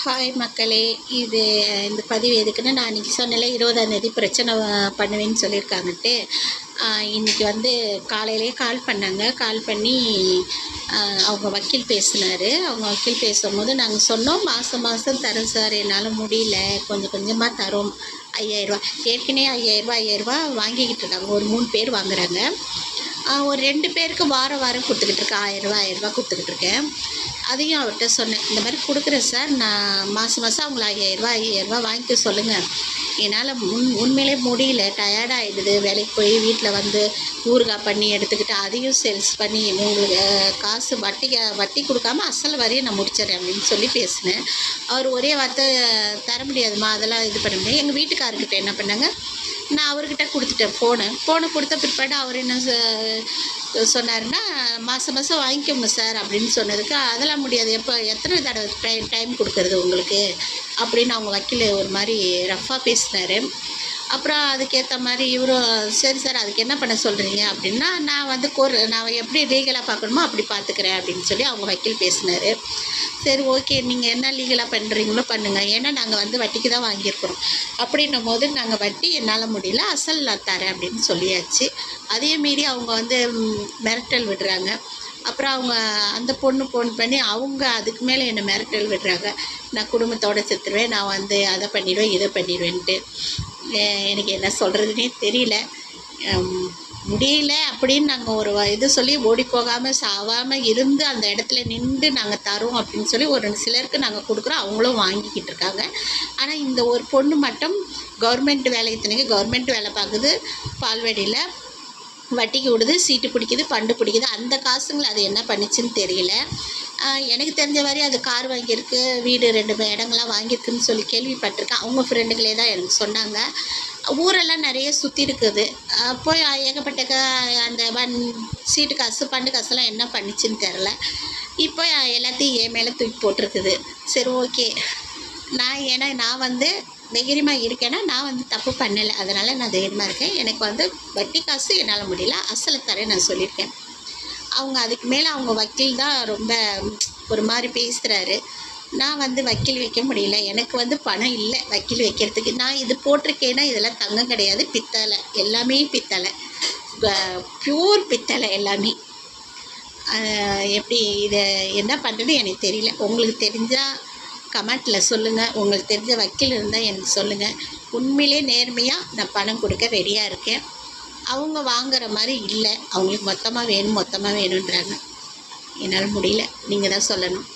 Hi மக்களே, இந்த பதிவு எதுக்குன்னா, நான் அன்றைக்கி சொன்னேன்ல 20ஆந்தேதி பிரச்சனை பண்ணுவேன்னு சொல்லியிருக்காங்கன்ட்டு. இன்றைக்கி வந்து காலையிலேயே கால் பண்ணாங்க. கால் பண்ணி அவங்க வக்கீல் பேசினார். அவங்க வக்கீல் பேசும்போது நாங்கள் சொன்னோம், மாதம் மாதம் தரோம் சார், என்னால் முடியல, கொஞ்சம் கொஞ்சமாக தரோம் 5000 ஏற்கனவே 5000 வாங்கிக்கிட்டு இருக்காங்க. ஒரு 3 பேர் வாங்குறாங்க. ஒரு 2 பேருக்கு வாரம் வாரம் கொடுத்துக்கிட்டு இருக்கேன். 1000 கொடுத்துக்கிட்டு இருக்கேன். அதையும் அவர்கிட்ட சொன்னேன், இந்த மாதிரி கொடுக்குறேன் சார், நான் மாதம் அவங்கள 5000 வாங்கிக்க சொல்லுங்கள். என்னால் உண்மையிலே முடியல, டயர்டாகிடுது. வேலைக்கு போய் வீட்டில் வந்து ஊறுகாய் பண்ணி எடுத்துக்கிட்டு அதையும் சேல்ஸ் பண்ணி உங்களுக்கு காசு வட்டி கொடுக்காம அசல் வரையும் நான் முடிச்சிடறேன் அப்படின்னு சொல்லி பேசினேன். அவர் ஒரே வார்த்தை, தர முடியாதுமா, அதெல்லாம் இது பண்ண முடியாது. எங்கள் வீட்டுக்காரர்கிட்ட என்ன பண்ணாங்க, நான் அவர்கிட்ட கொடுத்துட்டேன் ஃபோனு கொடுத்த பிற்பாடு அவர் என்ன சொன்னாருன்னா, மாதம் வாங்கிக்கோங்க சார் அப்படின்னு சொன்னதுக்கு, அதெல்லாம் முடியாது, எத்தனை தடவை டைம் கொடுக்குறது உங்களுக்கு அப்படின்னு அவங்க வக்கீல் ஒரு மாதிரி ரஃப்பாக பேசினார். அப்புறம் அதுக்கேற்ற மாதிரி இவரும், சரி சார் அதுக்கு என்ன பண்ண சொல்கிறீங்க அப்படின்னா, நான் வந்து நான் எப்படி லீகலாக பார்க்கணுமோ அப்படி பார்த்துக்கிறேன் அப்படின்னு சொல்லி அவங்க வக்கீல் பேசினார். சரி ஓகே, நீங்கள் என்ன லீகலாக பண்ணுறீங்களோ பண்ணுங்கள், ஏன்னா நாங்கள் வந்து வட்டிக்கு தான் வாங்கியிருக்கிறோம். அப்படின்னும் போது நாங்கள் வட்டி என்னால் முடியல, அசல் நான் தரேன் அப்படின்னு சொல்லியாச்சு. அதே மீறி அவங்க வந்து மிரட்டல் விடுறாங்க. அப்புறம் அவங்க அந்த பொண்ணு ஃபோன் பண்ணி அவங்க அதுக்கு மேலே என்னை மிரட்டல் விடுறாங்க, நான் குடும்பத்தோடு செத்துருவேன், நான் வந்து அதை பண்ணிடுவேன் இதை பண்ணிடுவேன்ட்டு. எனக்கு என்ன சொல்கிறதுனே தெரியல. முடியல அப்படின்னு நாங்கள் ஒரு இது சொல்லி ஓடி போகாமல் சாவாமல் இருந்து அந்த இடத்துல நின்று நாங்கள் தரோம் அப்படின்னு சொல்லி ஒரு சிலருக்கு நாங்கள் கொடுக்குறோம், அவங்களும் வாங்கிக்கிட்டு இருக்காங்க. ஆனால் இந்த ஒரு பொண்ணு மட்டும் கவர்மெண்ட் வேலை, இத்தனைக்கு கவர்மெண்ட் வேலை பார்க்குது, பால்வாடியில் வட்டிக்கு விடுது, சீட்டு பிடிக்குது, பண்டு பிடிக்குது. அந்த காசுங்களை அது என்ன பண்ணிச்சுன்னு தெரியல. எனக்கு தெரிஞ்ச வரை அது கார் வாங்கியிருக்கு, வீடு 2 இடங்கள்லாம் வாங்கியிருக்குன்னு சொல்லி கேள்விப்பட்டிருக்கேன். அவங்க ஃப்ரெண்டுகளே தான் எனக்கு சொன்னாங்க. ஊரெல்லாம் நிறைய சுற்றி இருக்குது. போய் ஏகப்பட்ட அந்த சீட்டு காசு பண்டு காசுலாம் என்ன பண்ணிச்சுன்னு தெரில. இப்போ எல்லாத்தையும் என் மேலே தூக்கி போட்டிருக்குது. சரி ஓகே, ஏன்னா நான் வந்து தைரியமாக இருக்கேன்னா, நான் வந்து தப்பு பண்ணலை, அதனால் நான் தைரியமாக இருக்கேன். எனக்கு வந்து வட்டி காசு என்னால் முடியல, அசலை தரேன் நான் சொல்லியிருக்கேன். அவங்க அதுக்கு மேலே அவங்க வக்கீல் தான் ரொம்ப ஒரு மாதிரி பேசுகிறாரு. நான் வந்து வக்கீல் வைக்க முடியல, எனக்கு வந்து பணம் இல்லை வக்கீல் வைக்கிறதுக்கு. நான் இது போட்டிருக்கேன்னா இதெல்லாம் தங்கம் கிடையாது, பித்தளை, எல்லாமே பித்தளை, ப்யூர் பித்தளை எல்லாமே. எப்படி இதை என்ன பண்ணுறது எனக்கு தெரியல. உங்களுக்கு தெரிஞ்சால் கமெண்ட்டில் சொல்லுங்கள். உங்களுக்கு தெரிஞ்ச வக்கீல் இருந்தால் எனக்கு சொல்லுங்கள். உண்மையிலே நேர்மையாக நான் பணம் கொடுக்க ரெடியாக இருக்கேன். அவங்க வாங்குகிற மாதிரி இல்லை, அவங்களுக்கு மொத்தமாக வேணுன்றாங்க. என்னால் முடியல, நீங்கள் தான் சொல்லணும்.